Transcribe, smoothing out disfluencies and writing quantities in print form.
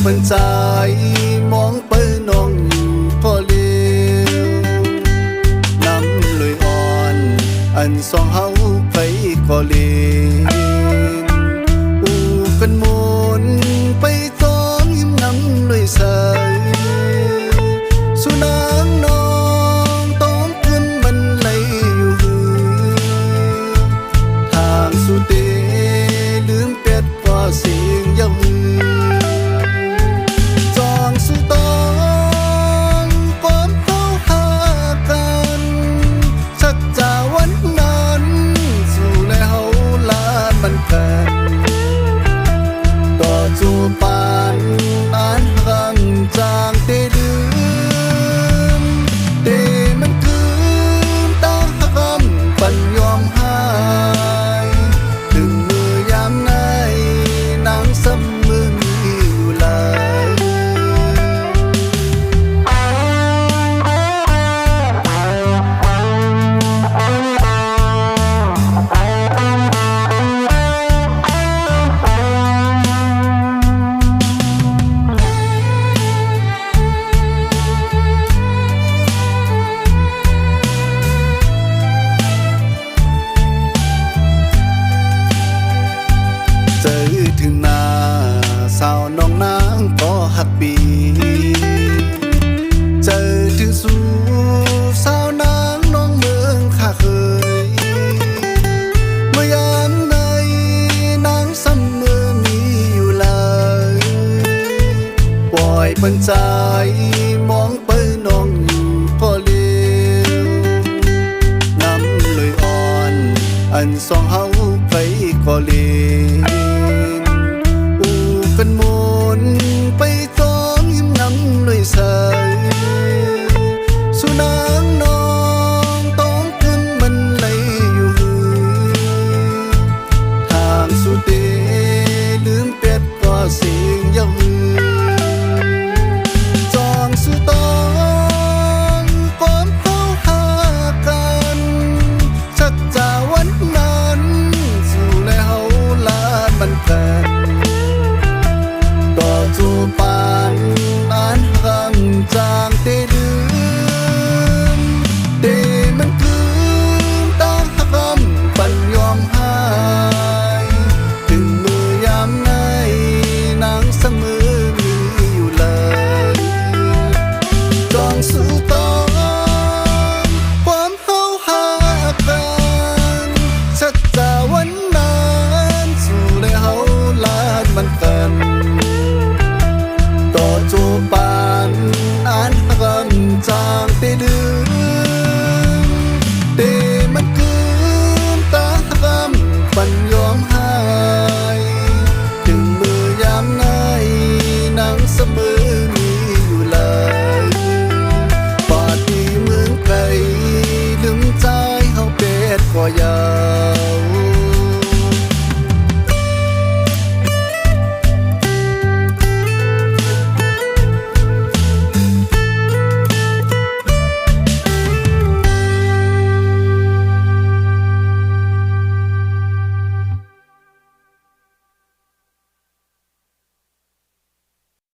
ปันใจมองไปน้องอยู่พอเลี้ยวน้ำเลยอ่อนอันสองเฮาไปก็เลีอูกันมนไปต้อนยิ้มน้ำเลยใสสุนางน้องต้องขึ้นมันเลยอยู่ทางสุเตลืมเป็ดว่าเสียงยาวจองสุตองความเข้าหากันสักจาวันนั้นสู่แล้วลามันกันต่อจูปานอ่านรังจางเตดืมเตมันคืนตาหักำปันยอมหายถึงมือยามไหนนางซ้ำมือมีอยู่ลายเจอถึงหน้าสาวน้องนางก็หักปีเจอถึงสู่สาวนางน้องเมืองข้าเคยเมื่อยามใดนางซ้ำมือมีอยู่เลยปล่อยปันใจมองไปน้องอยู่พอเลี้ยวน้ำเลยอ่อนอันสองเฮาไปก็เลียว